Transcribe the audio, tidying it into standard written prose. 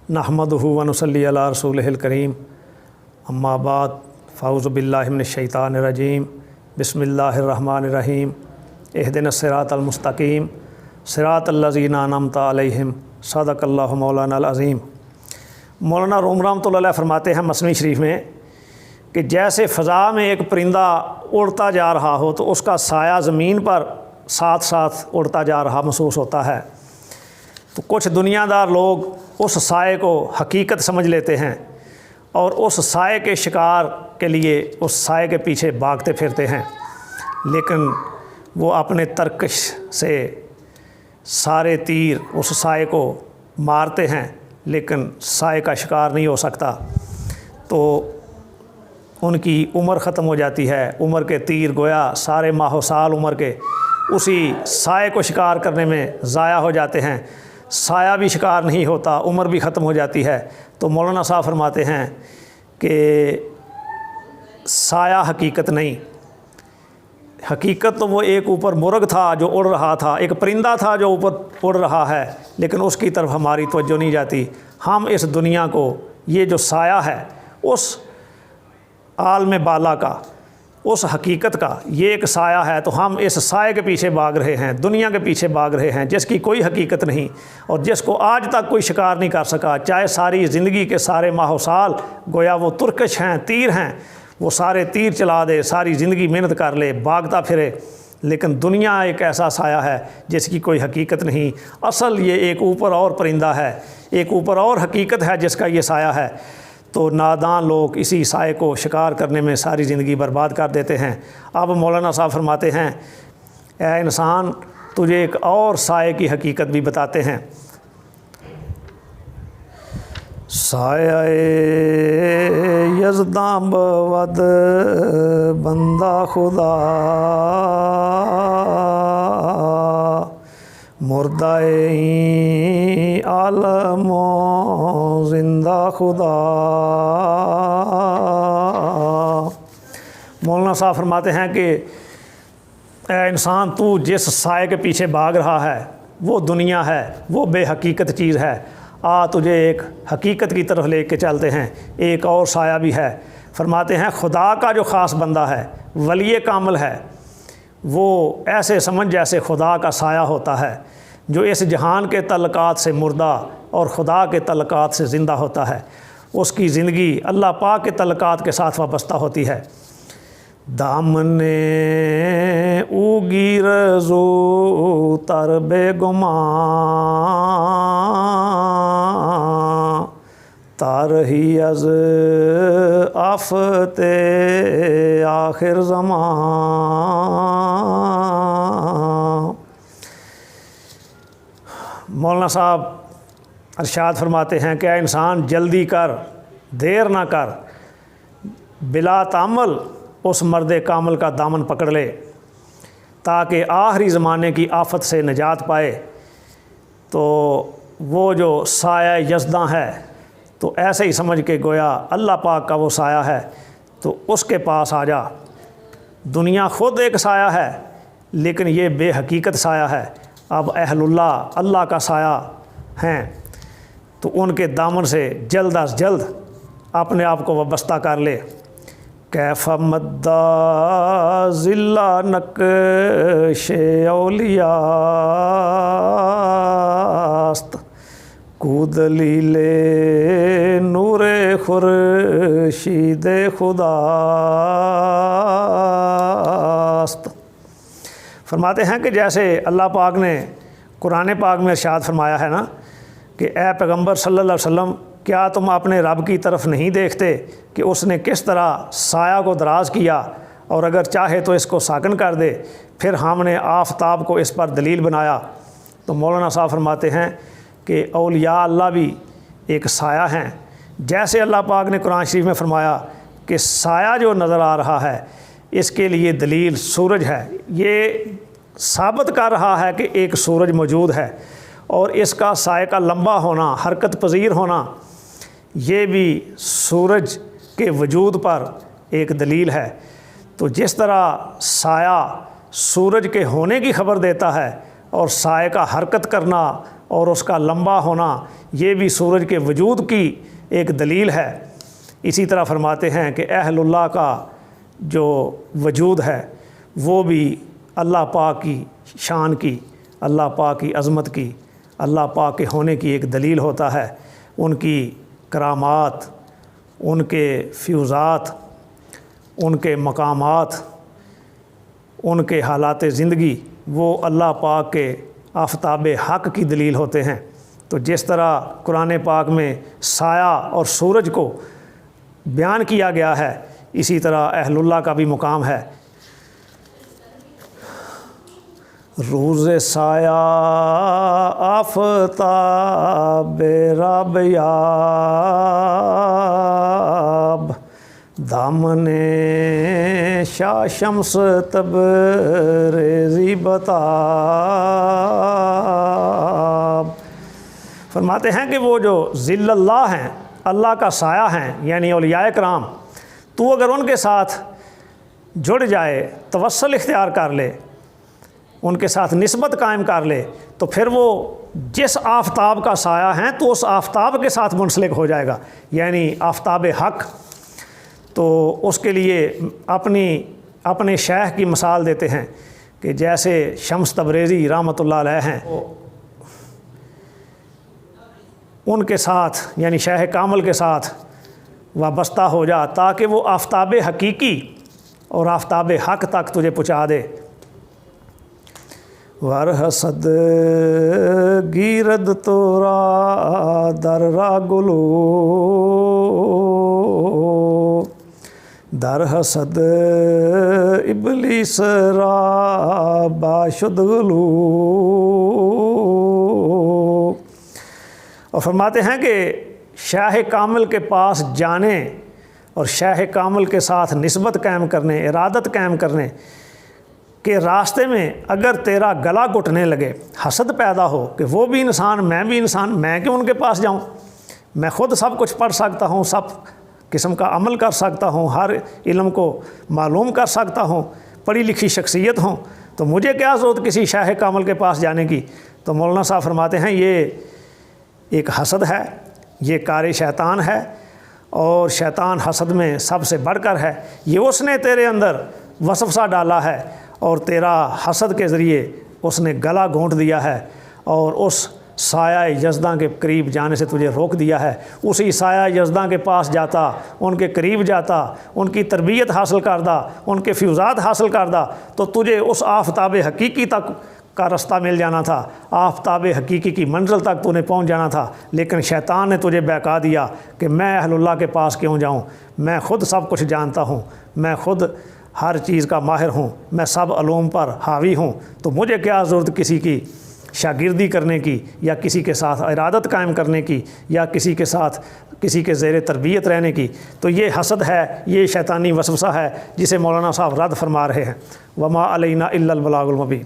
नहमदुहु व नुसल्ली अला रसूलिहिल करीम अम्मा बाद फ़ाऊज़ु बिल्लाहि मिनश शैतानिर रजीम बिस्मिल्लाहिर रहमानिर रहीम इहदिनस सिरातल मुस्तकीम सिरातल लज़ीना अनअमता अलैहिम सदक़ल्लाहु मौलाना अज़ीम। मौलाना रूम रहमतुल्लाह अलैह फरमाते हैं मसनवी शरीफ में कि जैसे फ़ज़ा में एक परिंदा उड़ता जा रहा हो तो उसका साया ज़मीन पर साथ साथ उड़ता जा रहा महसूस होता है। तो कुछ दुनियादार लोग उस साए को हकीकत समझ लेते हैं और उस साए के शिकार के लिए उस साए के पीछे भागते फिरते हैं, लेकिन वो अपने तरकश से सारे तीर उस साए को मारते हैं लेकिन साए का शिकार नहीं हो सकता। तो उनकी उम्र ख़त्म हो जाती है। उम्र के तीर गोया सारे माहो साल उम्र के उसी साए को शिकार करने में ज़ाया हो जाते हैं। साया भी शिकार नहीं होता, उम्र भी ख़त्म हो जाती है। तो मौलाना साहब फरमाते हैं कि साया हकीकत नहीं, हकीकत तो वो एक ऊपर मुर्ग था जो उड़ रहा था, एक परिंदा था जो ऊपर उड़ रहा है, लेकिन उसकी तरफ हमारी तवज्जो नहीं जाती। हम इस दुनिया को, ये जो साया है उस आलम बाला का, उस हकीकत का ये एक साया है, तो हम इस साए के पीछे भाग रहे हैं, दुनिया के पीछे भाग रहे हैं जिसकी कोई हकीकत नहीं और जिसको आज तक कोई शिकार नहीं कर सका। चाहे सारी ज़िंदगी के सारे माहो साल गोया वो तुर्कश हैं, तीर हैं, वो सारे तीर चला दे, सारी ज़िंदगी मेहनत कर ले, भागता फिरे, लेकिन दुनिया एक ऐसा साया है जिसकी कोई हकीकत नहीं। असल ये एक ऊपर और परिंदा है, एक ऊपर और हकीकत है जिसका ये साया है। तो नादान लोग इसी साए को शिकार करने में सारी ज़िंदगी बर्बाद कर देते हैं। अब मौलाना साहब फरमाते हैं, ऐ इंसान तुझे एक और साए की हकीकत भी बताते हैं। साए यज़दा बवद बंदा खुदा मुर्दाए आलमो जिंदा खुदा। मौलाना साहब फरमाते हैं कि ऐ इंसान तू जिस साए के पीछे भाग रहा है वो दुनिया है, वो बेहकीकत चीज़ है। आ तुझे एक हकीकत की तरफ लेके चलते हैं, एक और साया भी है। फरमाते हैं खुदा का जो ख़ास बंदा है, वली कामिल है, वो ऐसे समझ जैसे खुदा का साया होता है जो इस जहान के तल्लकात से मुर्दा और खुदा के तल्लकात से ज़िंदा होता है। उसकी ज़िंदगी अल्लाह पाक के तल्लकात के साथ वाबस्ता होती है। दामने उगी रज़ो तर बेगुमा तारही अज़ आफ़ते आखिर ज़मा। मौलाना साहब अरशाद फरमाते हैं कि इंसान जल्दी कर, देर ना कर, बिला तामल उस मर्द कामिल का दामन पकड़ ले ताकि आखिरी ज़माने की आफत से निजात पाए। तो वो जो साया यज़दा है, तो ऐसे ही समझ के गोया अल्लाह पाक का वो साया है, तो उसके पास आ जा। दुनिया ख़ुद एक साया है लेकिन ये बेहकीकत साया है। अब अहलुल्लाह अल्लाह का साया हैं, तो उनके दामन से जल्द अज जल्द अपने आप को वाबस्ता कर ले। कैफ़ मद्दा ज़िल्ला नक्शे औलियास्त कूदलीले नूरे खुर्शीद खुदास्त। फरमाते हैं कि जैसे अल्लाह पाक ने कुरान पाक में इरशाद फरमाया है ना कि ए पैगंबर सल्लल्लाहु अलैहि वसल्लम, क्या तुम अपने रब की तरफ नहीं देखते कि उसने किस तरह साया को दराज किया और अगर चाहे तो इसको साकन कर दे, फिर हमने आफताब को इस पर दलील बनाया। तो मौलाना साहब फरमाते हैं कि औलिया अल्लाह भी एक साया हैं। जैसे अल्लाह पाक ने कुरान शरीफ में फरमाया कि साया जो नज़र आ रहा है इसके लिए दलील सूरज है, ये साबित कर रहा है कि एक सूरज मौजूद है और इसका साए का लंबा होना, हरकत पजीर होना, ये भी सूरज के वजूद पर एक दलील है। तो जिस तरह साया सूरज के होने की खबर देता है और साए का हरकत करना اور اس کا لمبا ہونا یہ بھی سورج کے وجود کی ایک دلیل ہے۔ اسی طرح فرماتے ہیں کہ اہل اللہ کا جو وجود ہے وہ بھی اللہ پاک کی شان کی، اللہ پاک کی عظمت کی، اللہ پاک کے ہونے کی ایک دلیل ہوتا ہے۔ ان کی کرامات، ان کے فیوزات، ان کے مقامات، ان کے حالات زندگی وہ اللہ پاک کے آفتاب حق کی دلیل ہوتے ہیں۔ تو جس طرح قرآن پاک میں سایہ اور سورج کو بیان کیا گیا ہے، اسی طرح اہل اللہ کا بھی مقام ہے۔ روز سایہ آفتاب رب یاب، دامن شاہ شمس تبریزی بتاب۔ فرماتے ہیں کہ وہ جو ذل اللہ ہیں، اللہ کا سایہ ہیں، یعنی اولیاء کرام، تو اگر ان کے ساتھ جڑ جائے، توسل اختیار کر لے، ان کے ساتھ نسبت قائم کر لے، تو پھر وہ جس آفتاب کا سایہ ہیں تو اس آفتاب کے ساتھ منسلک ہو جائے گا، یعنی آفتاب حق۔ تو اس کے لیے اپنے شیخ کی مثال دیتے ہیں کہ جیسے شمس تبریزی رحمۃ اللہ علیہ ہیں، ان کے ساتھ یعنی شیخ کامل کے ساتھ وابستہ ہو جا تاکہ وہ آفتاب حقیقی اور آفتاب حق تک تجھے پہنچا دے۔ ور حسد گیرد تورا در را گلو، در حسد ابلیس را باشد غلو۔ اور فرماتے ہیں کہ شاہ کامل کے پاس جانے اور شاہ کامل کے ساتھ نسبت قائم کرنے، ارادت قائم کرنے کہ راستے میں اگر تیرا گلا گھٹنے لگے، حسد پیدا ہو کہ وہ بھی انسان میں بھی انسان، میں کیوں ان کے پاس جاؤں، میں خود سب کچھ پڑھ سکتا ہوں، سب قسم کا عمل کر سکتا ہوں، ہر علم کو معلوم کر سکتا ہوں، پڑھی لکھی شخصیت ہوں، تو مجھے کیا ضرورت کسی شاہ کامل کے پاس جانے کی۔ تو مولانا صاحب فرماتے ہیں یہ ایک حسد ہے، یہ کار شیطان ہے، اور شیطان حسد میں سب سے بڑھ کر ہے۔ یہ اس نے تیرے اندر وسوسہ ڈالا ہے اور تیرا حسد کے ذریعے اس نے گلا گھونٹ دیا ہے اور اس سایہ یزداں کے قریب جانے سے تجھے روک دیا ہے۔ اسی سایہ یزداں کے پاس جاتا، ان کے قریب جاتا، ان کی تربیت حاصل کردہ، ان کے فیوزات حاصل کردہ، تو تجھے اس آفتاب حقیقی تک کا رستہ مل جانا تھا، آفتاب حقیقی کی منزل تک تو نے پہنچ جانا تھا۔ لیکن شیطان نے تجھے بہکا دیا کہ میں اہل اللہ کے پاس کیوں جاؤں، میں خود سب کچھ جانتا ہوں، میں خود ہر چیز کا ماہر ہوں، میں سب علوم پر حاوی ہوں، تو مجھے کیا ضرورت کسی کی شاگردی کرنے کی، یا کسی کے ساتھ ارادت قائم کرنے کی، یا کسی کے ساتھ کسی کے زیر تربیت رہنے کی۔ تو یہ حسد ہے، یہ شیطانی وسوسہ ہے جسے مولانا صاحب رد فرما رہے ہیں۔ وما علینا الا البلاغ المبین۔